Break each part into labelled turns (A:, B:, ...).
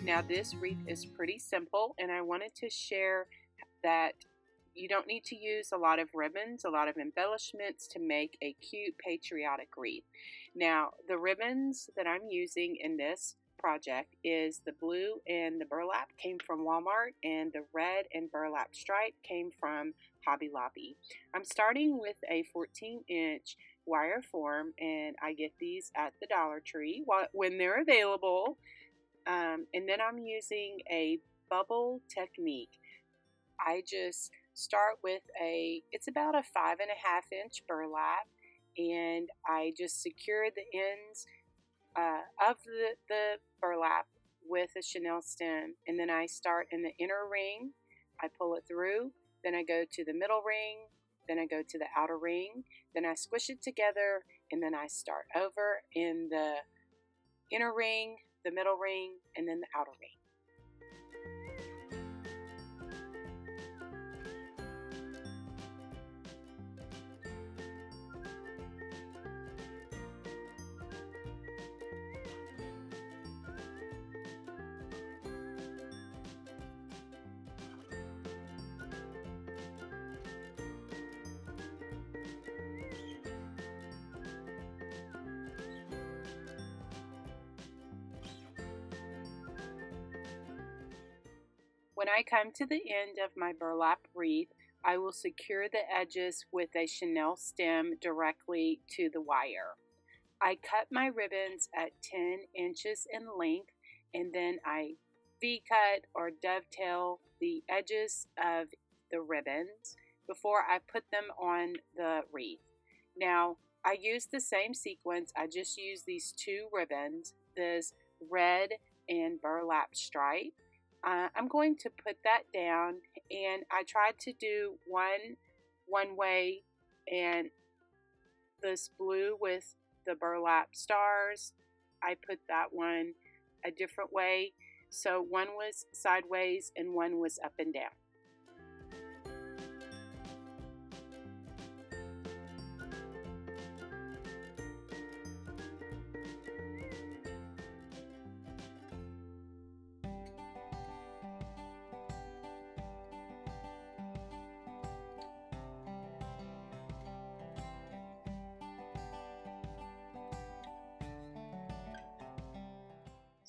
A: Now this wreath is pretty simple, and I wanted to share that you don't need to use a lot of ribbons, a lot of embellishments to make a cute patriotic wreath. Now the ribbons that I'm using in this project is the blue and the burlap came from Walmart, and the red and burlap stripe came from Hobby Lobby. I'm starting with a 14-inch wire form, and I get these at the Dollar Tree when they're available. And then I'm using a bubble technique. I just start with it's about a 5.5-inch burlap, and I just secure the ends of the burlap with a chenille stem, and then I start in the inner ring. I pull it through, then I go to the middle ring, then I go to the outer ring, then I squish it together, and then I start over in the inner ring, the middle ring, and then the outer ring. When I come to the end of my burlap wreath, I will secure the edges with a chenille stem directly to the wire. I cut my ribbons at 10 inches in length, and then I V-cut or dovetail the edges of the ribbons before I put them on the wreath. Now, I use the same sequence. I just use these two ribbons, this red and burlap stripe. I'm going to put that down, and I tried to do one way, and this blue with the burlap stars, I put that one a different way. So one was sideways and one was up and down.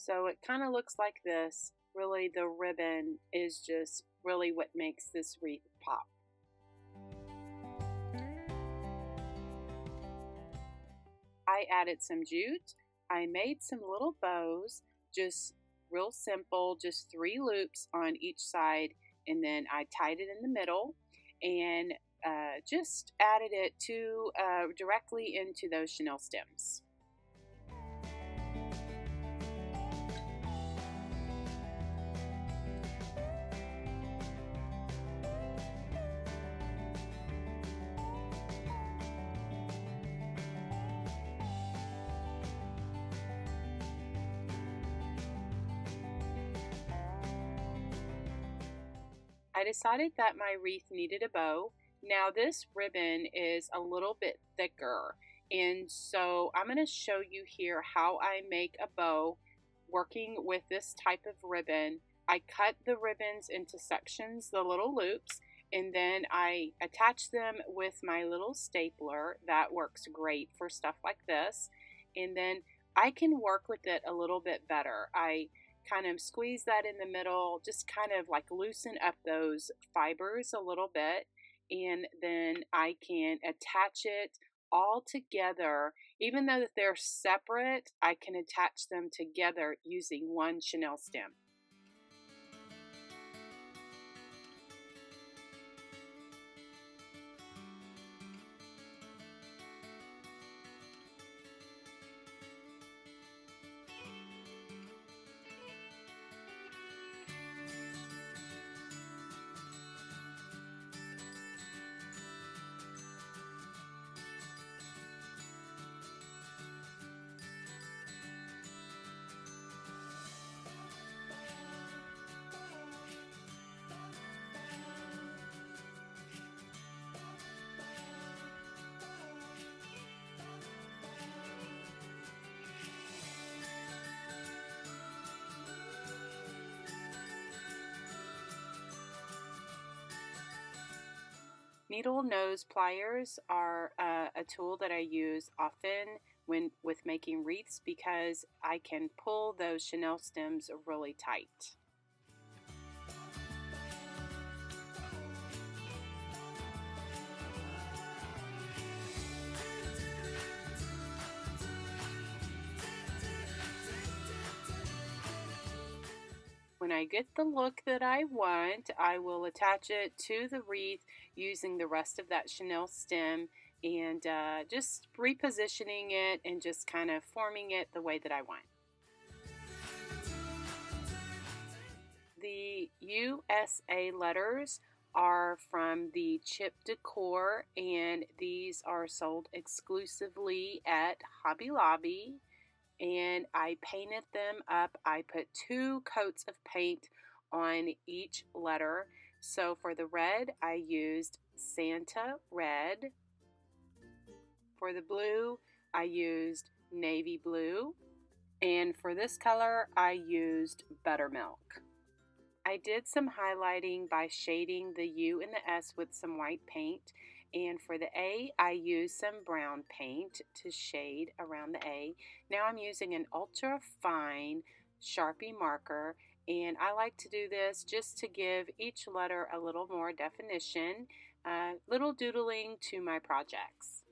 A: So it kind of looks like this. Really, the ribbon is just really what makes this wreath pop. I added some jute. I made some little bows, just real simple, just 3 loops on each side, and then I tied it in the middle and just added it to directly into those chenille stems. I decided that my wreath needed a bow. Now this ribbon is a little bit thicker, and so I'm going to show you here how I make a bow working with this type of ribbon. I cut the ribbons into sections, the little loops, and then I attach them with my little stapler. That works great for stuff like this. And then I can work with it a little bit better. I kind of squeeze that in the middle, just kind of like loosen up those fibers a little bit, and then I can attach it all together. Even though that they're separate, I can attach them together using one chenille stem. Needle nose pliers are a tool that I use often with making wreaths because I can pull those chenille stems really tight. When I get the look that I want, I will attach it to the wreath using the rest of that chenille stem and just repositioning it and just kind of forming it the way that I want. The USA letters are from the Chip Decor, and these are sold exclusively at Hobby Lobby. And I painted them up. I put 2 coats of paint on each letter. So for the red, I used Santa Red. For the blue, I used Navy Blue. And for this color, I used Buttermilk. I did some highlighting by shading the U and the S with some white paint. And for the A, I used some brown paint to shade around the A. Now I'm using an ultra fine Sharpie marker, and I like to do this just to give each letter a little more definition, little doodling to my projects.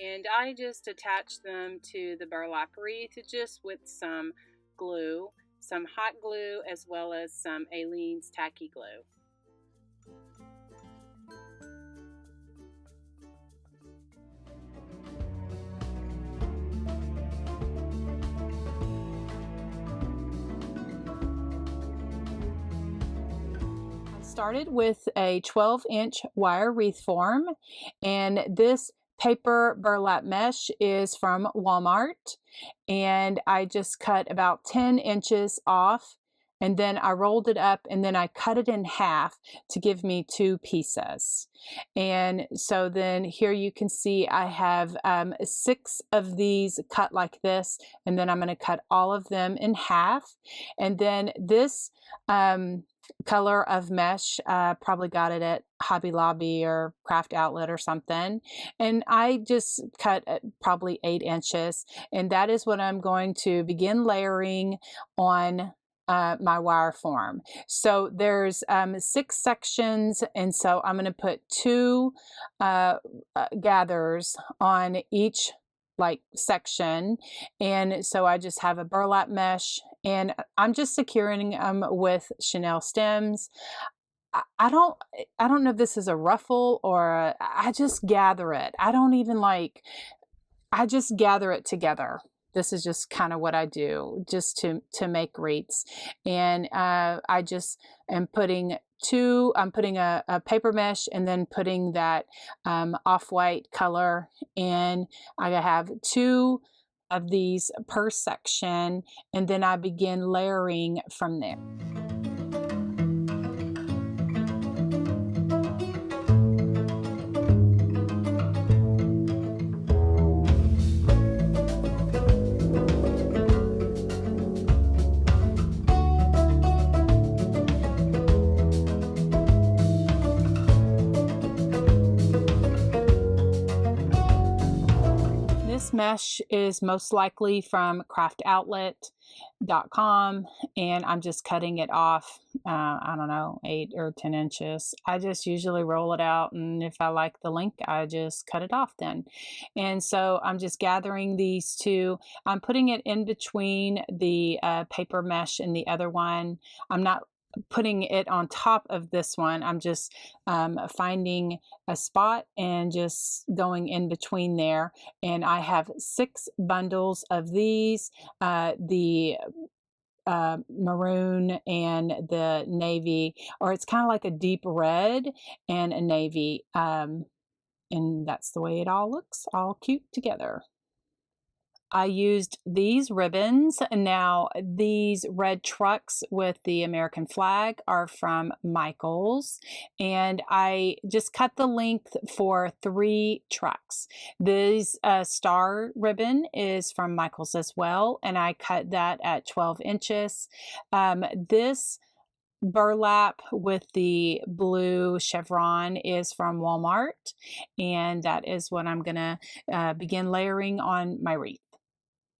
A: And I just attached them to the burlap wreath just with some glue, some hot glue, as well as some Aleene's tacky glue. I started with a 12-inch wire wreath form, and this paper burlap mesh is from Walmart, and I just cut about 10 inches off, and then I rolled it up, and then I cut it in half to give me 2 pieces. And so then here you can see I have 6 of these cut like this, and then I'm going to cut all of them in half. And then this color of mesh, probably got it at Hobby Lobby or Craft Outlet or something, and I just cut probably 8 inches, and that is what I'm going to begin layering on my wire form. So there's 6 sections, and so I'm going to put 2 gathers on each section, and so I just have a burlap mesh, and I'm just securing them with chenille stems. I don't know if this is a ruffle or I just gather it. I don't even I just gather it together. This is just kind of what I do just to make wreaths. And I just am putting I'm putting a paper mesh and then putting that off-white color, and I have 2 of these per section, and then I begin layering from there. This mesh is most likely from craftoutlet.com, and I'm just cutting it off, I don't know, 8 or 10 inches. I just usually roll it out, and if I like the length, I just cut it off then. And so I'm just gathering these 2. I'm putting it in between the paper mesh and the other one. I'm not putting it on top of this one. I'm just finding a spot and just going in between there. And I have 6 bundles of these, the maroon and the navy, or it's kind of like a deep red and a navy. And that's the way it all looks, all cute together.
B: I used these ribbons. Now, these red trucks with the American flag are from Michaels, and I just cut the length for 3 trucks. This star ribbon is from Michaels as well, and I cut that at 12 inches. This burlap with the blue chevron is from Walmart, and that is what I'm gonna begin layering on my wreath.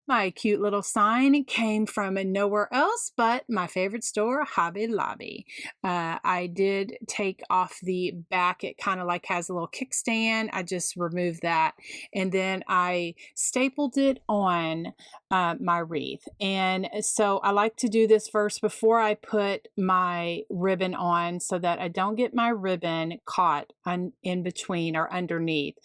B: My cute little sign came from nowhere else but my favorite store, Hobby Lobby. I did take off the back. It kind of like has a little kickstand. I just removed that. And then I stapled it on my wreath. And so I like to do this first before I put my ribbon on so that I don't get my ribbon caught in between or underneath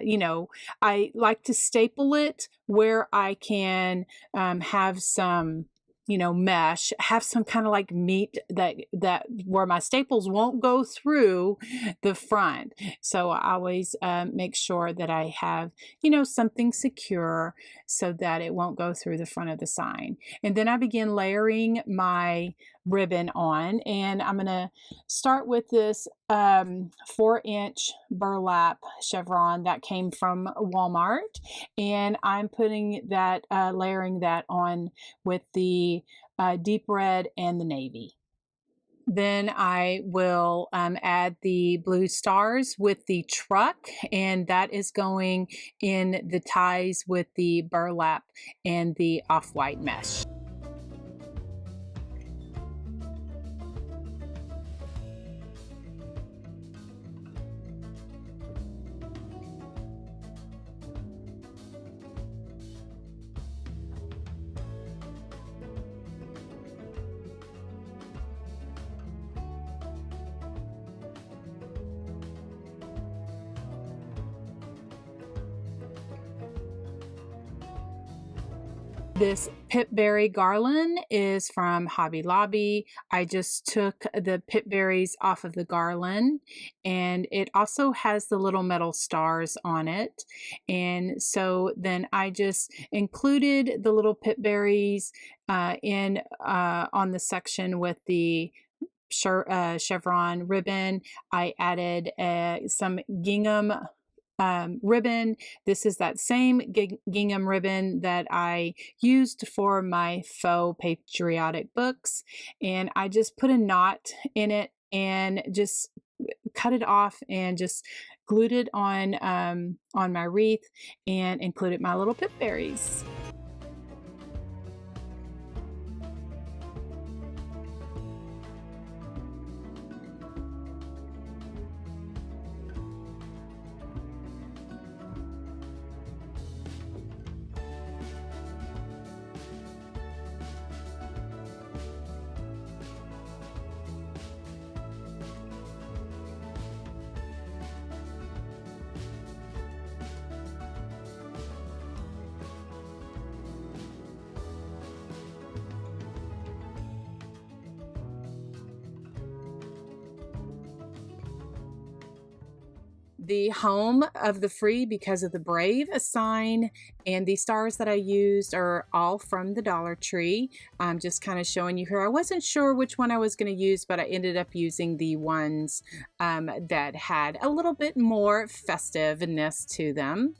B: you know, I like to staple it where I can have some, you know, mesh, have some kind of like meat that where my staples won't go through the front. So I always make sure that I have, you know, something secure so that it won't go through the front of the sign. And then I begin layering my ribbon on, and I'm going to start with this 4-inch burlap chevron that came from Walmart, and I'm putting that layering that on with the deep red and the navy. Then I will add the blue stars with the truck, and that is going in the ties with the burlap and the off-white mesh. This pipberry garland is from Hobby Lobby. I just took the pipberries off of the garland, and it also has the little metal stars on it. And so then I just included the little pipberries on the section with the chevron ribbon. I added some gingham ribbon. This is that same gingham ribbon that I used for my faux patriotic books, and I just put a knot in it and just cut it off and just glued it on my wreath and included my little pipberries. The home of the free because of the brave sign and the stars that I used are all from the Dollar Tree. I'm just kind of showing you here. I wasn't sure which one I was going to use, but I ended up using the ones that had a little bit more festiveness to them.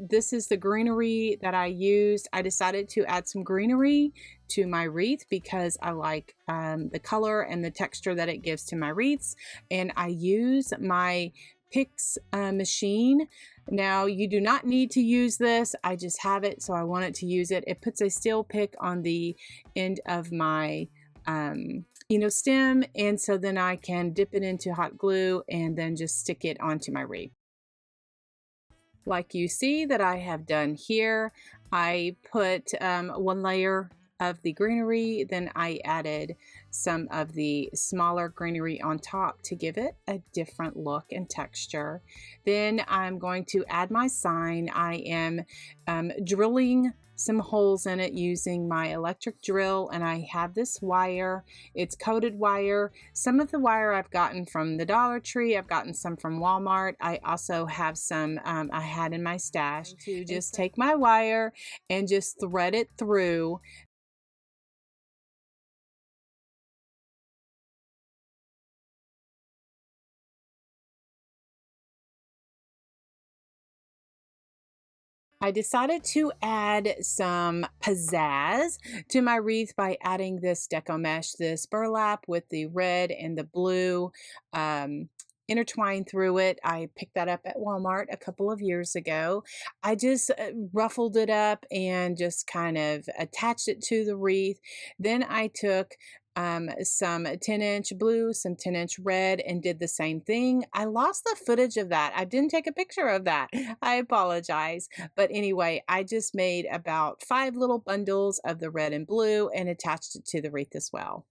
B: This is the greenery that I used. I decided to add some greenery to my wreath because I like the color and the texture that it gives to my wreaths, and I use my picks machine. Now, you do not need to use this. I just have it, so I wanted to use it. It puts a steel pick on the end of my stem, and so then I can dip it into hot glue and then just stick it onto my wreath. Like you see that I have done here, I put one layer of the greenery, then I added some of the smaller greenery on top to give it a different look and texture. Then I'm going to add my sign. I am drilling some holes in it using my electric drill, and I have this wire. It's coated wire. Some of the wire I've gotten from the Dollar Tree. I've gotten some from Walmart. I also have some I had in my stash. To just take my wire and just thread it through. I decided to add some pizzazz to my wreath by adding this Deco mesh, this burlap with the red and the blue intertwined through it. I picked that up at Walmart a couple of years ago. I just ruffled it up and just kind of attached it to the wreath. Then I took some 10-inch blue, some 10-inch red, and did the same thing. I lost the footage of that. I didn't take a picture of that. I apologize. But anyway, I just made about 5 little bundles of the red and blue and attached it to the wreath as well.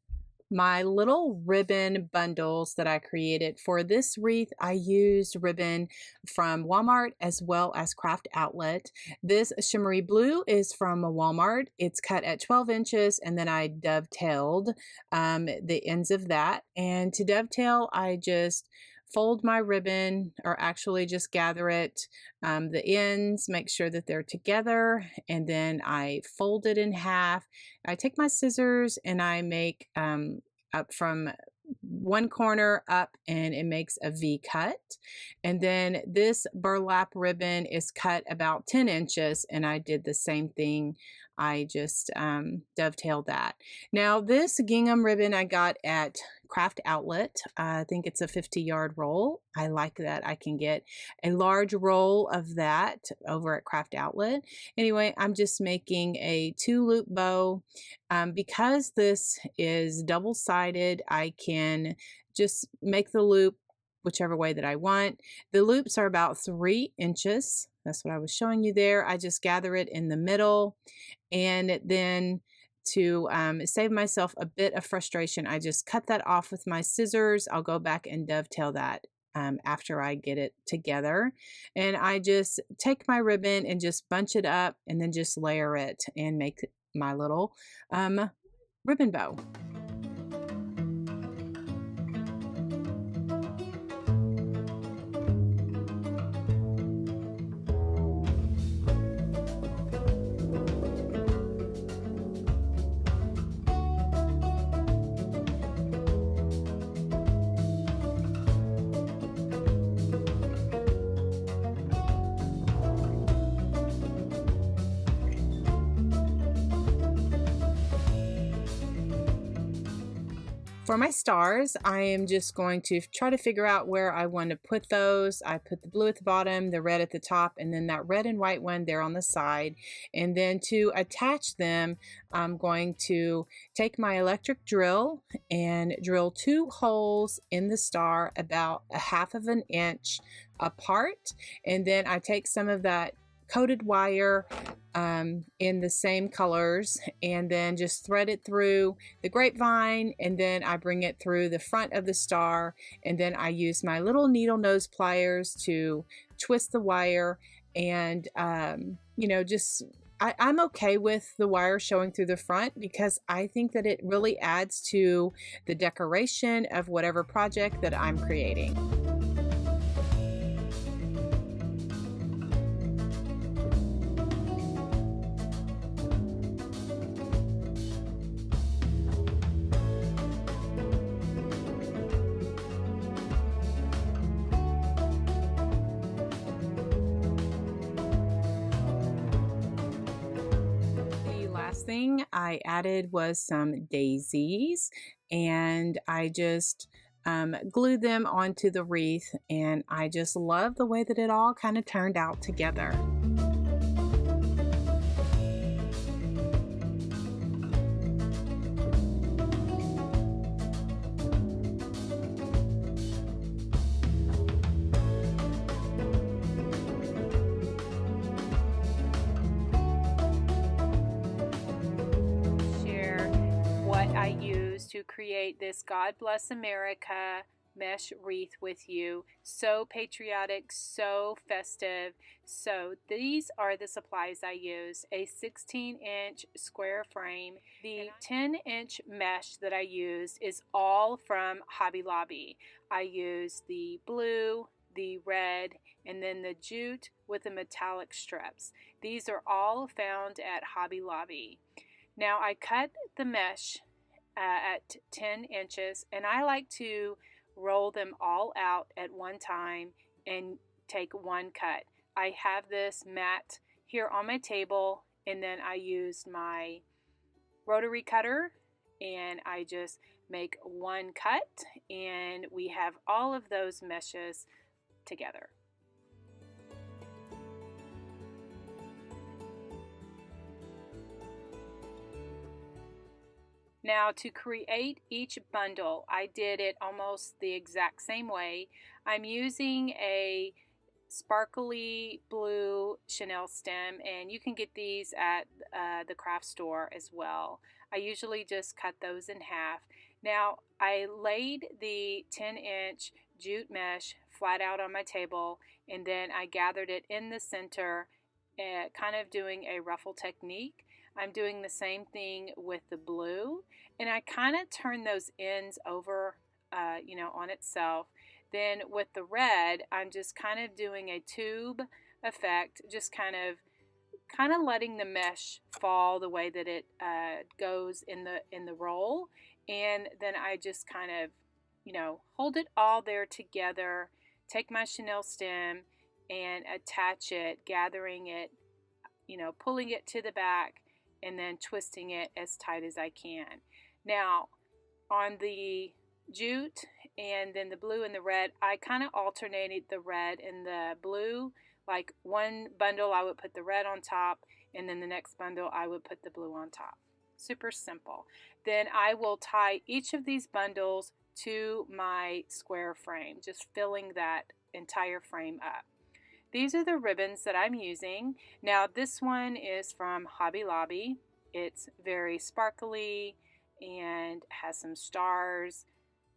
B: My little ribbon bundles that I created for this wreath, I used ribbon from Walmart as well as Craft Outlet. This shimmery blue is from Walmart. It's cut at 12 inches, and then I dovetailed the ends of that. And to dovetail, I just fold my ribbon, or actually just gather it, the ends, make sure that they're together, and then I fold it in half. I take my scissors and I make up from one corner up, and it makes a V cut. And then this burlap ribbon is cut about 10 inches, and I did the same thing. I just dovetailed that. Now this gingham ribbon I got at Craft Outlet. I think it's a 50-yard roll. I like that. I can get a large roll of that over at Craft Outlet. Anyway, I'm just making a 2-loop bow. Because this is double-sided, I can just make the loop whichever way that I want. The loops are about 3 inches. That's what I was showing you there. I just gather it in the middle, and then to save myself a bit of frustration, I just cut that off with my scissors. I'll go back and dovetail that after I get it together. And I just take my ribbon and just bunch it up, and then just layer it and make my little ribbon bow. For my stars, I am just going to try to figure out where I want to put those. I put the blue at the bottom, the red at the top, and then that red and white one there on the side. And then to attach them, I'm going to take my electric drill and drill 2 holes in the star about 1/2 of an inch apart. And then I take some of that coated wire in the same colors, and then just thread it through the grapevine, and then I bring it through the front of the star, and then I use my little needle nose pliers to twist the wire. And you know, just I'm okay with the wire showing through the front, because I think that it really adds to the decoration of whatever project that I'm creating. Thing I added was some daisies, and I just glued them onto the wreath, and I just love the way that it all kind of turned out together. I used to create this God Bless America
A: mesh wreath with you. So patriotic, so festive. So these are the supplies I use. A 16-inch square frame. The 10-inch mesh that I use is all from Hobby Lobby. I use the blue, the red, and then the jute with the metallic strips. These are all found at Hobby Lobby. Now I cut the mesh at 10 inches, and I like to roll them all out at one time and take one cut. I have this mat here on my table, and then I use my rotary cutter and I just make one cut, and we have all of those meshes together. Now to create each bundle, I did it almost the exact same way. I'm using a sparkly blue chenille stem, and you can get these at the craft store as well. I usually just cut those in half. Now I laid the 10-inch jute mesh flat out on my table, and then I gathered it in the center, kind of doing a ruffle technique. I'm doing the same thing with the blue, and I kind of turn those ends over, on itself. Then with the red, I'm just kind of doing a tube effect, just kind of letting the mesh fall the way that it goes in the roll, and then I just kind of, hold it all there together. Take my chenille stem and attach it, gathering it, pulling it to the back, and then twisting it as tight as I can. Now, on the jute and then the blue and the red, I kind of alternated the red and the blue. Like one bundle I would put the red on top, and then the next bundle I would put the blue on top. Super simple. Then I will tie each of these bundles to my square frame, just filling that entire frame up. These are the ribbons that I'm using. Now this one is from Hobby Lobby. It's very sparkly and has some stars.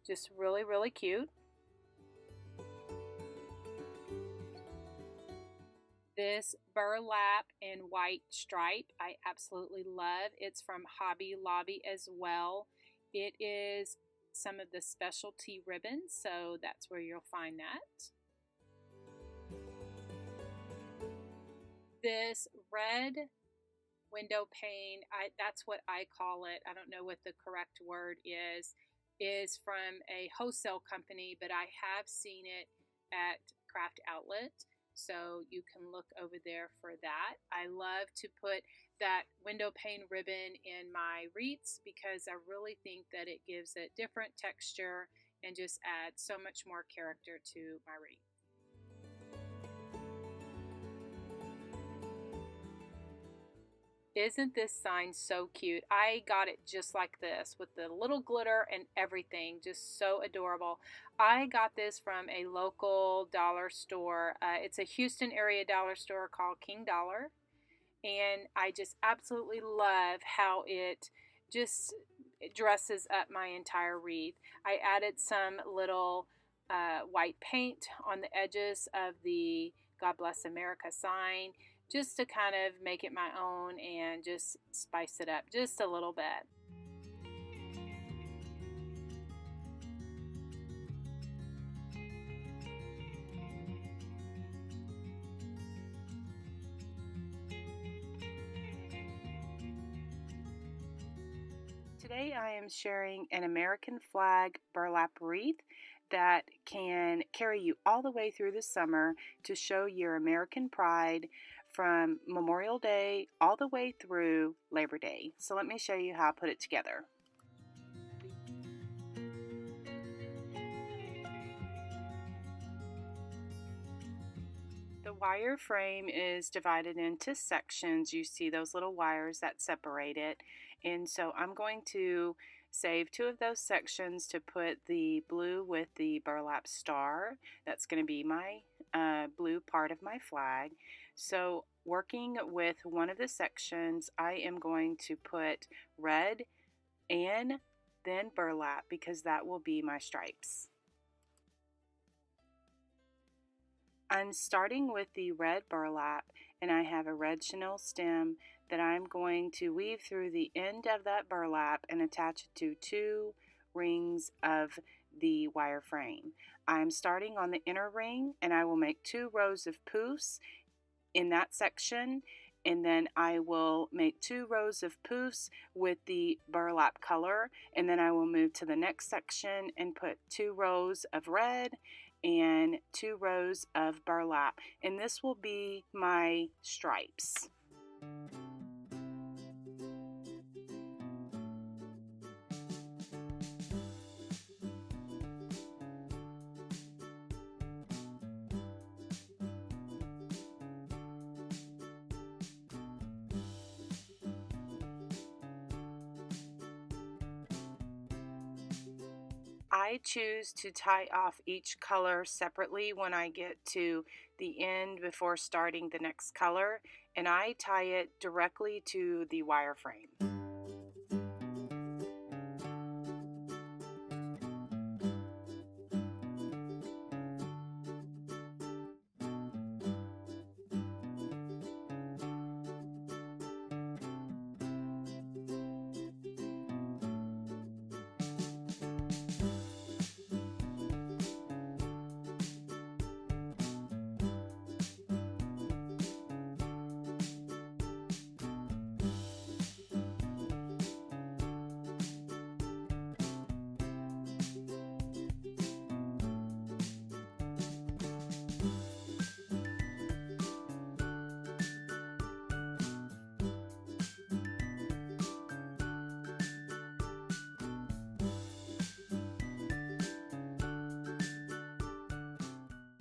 A: Just really, really cute. This burlap and white stripe I absolutely love. It's from Hobby Lobby as well. It is some of the specialty ribbons, so that's where you'll find that. This red window pane, that's what I call it. I don't know what the correct word is from a wholesale company, but I have seen it at Craft Outlet, so you can look over there for that. I love to put that window pane ribbon in my wreaths because I really think that it gives a different texture and just adds so much more character to my wreath. Isn't this sign so cute? I got it just like this with the little glitter and everything, just so adorable. I got this from a local dollar store. It's a Houston area dollar store called King Dollar, and I just absolutely love how it just dresses up my entire wreath. I added some little white paint on the edges of the God Bless America sign, just to kind of make it my own and just spice it up just a little bit. Today I am sharing an American flag burlap wreath that can carry you all the way through the summer to show your American pride from Memorial Day all the way through Labor Day. So let me show you how I put it together. The wire frame is divided into sections. You see those little wires that separate it. And so I'm going to save two of those sections to put the blue with the burlap star. That's going to be my blue part of my flag. So working with one of the sections, I am going to put red and then burlap because that will be my stripes. I'm starting with the red burlap, and I have a red chenille stem that I'm going to weave through the end of that burlap and attach it to 2 rings of the wire frame. I'm starting on the inner ring, and I will make 2 rows of poofs in that section, and then I will make 2 rows of poofs with the burlap color, and then I will move to the next section and put 2 rows of red and 2 rows of burlap, and this will be my stripes. I choose to tie off each color separately when I get to the end before starting the next color, and I tie it directly to the wireframe.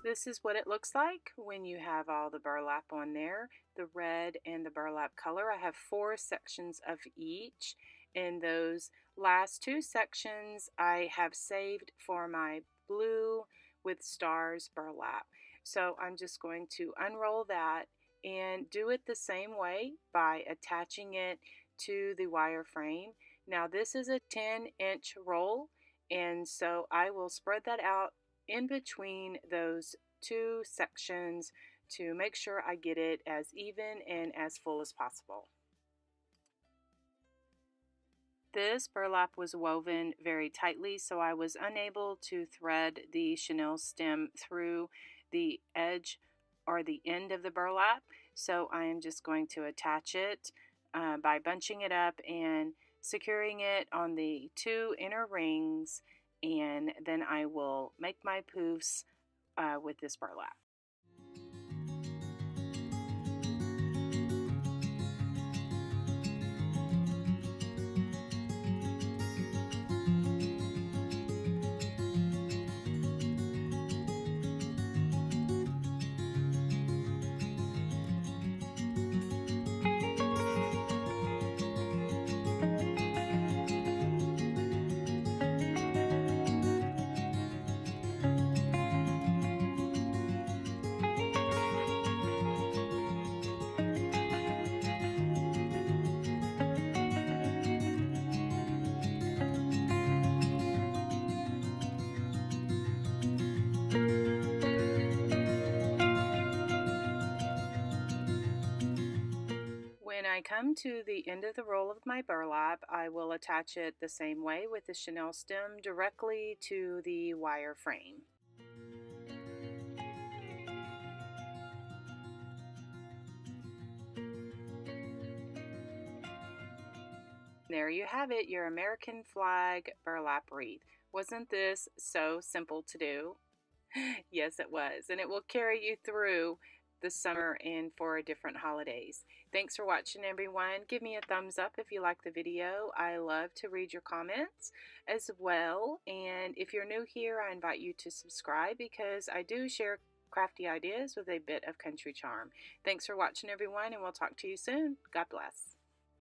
A: This is what it looks like when you have all the burlap on there, the red and the burlap color. I have 4 sections of each, and those last 2 sections I have saved for my blue with stars burlap. So I'm just going to unroll that and do it the same way by attaching it to the wire frame. Now this is a 10-inch roll, and so I will spread that out in between those 2 sections to make sure I get it as even and as full as possible. This burlap was woven very tightly, so I was unable to thread the chenille stem through the edge or the end of the burlap, so I am just going to attach it by bunching it up and securing it on the 2 inner rings, and then I will make my poofs with this burlap. When I come to the end of the roll of my burlap, I will attach it the same way with the chenille stem directly to the wire frame. There you have it, your American flag burlap wreath. Wasn't this so simple to do? Yes, it was, and it will carry you through the summer and for different holidays. Thanks for watching, everyone. Give me a thumbs up if you like the video. I love to read your comments as well, and if you're new here, I invite you to subscribe because I do share crafty ideas with a bit of country charm. Thanks for watching, everyone, and we'll talk to you soon. God bless.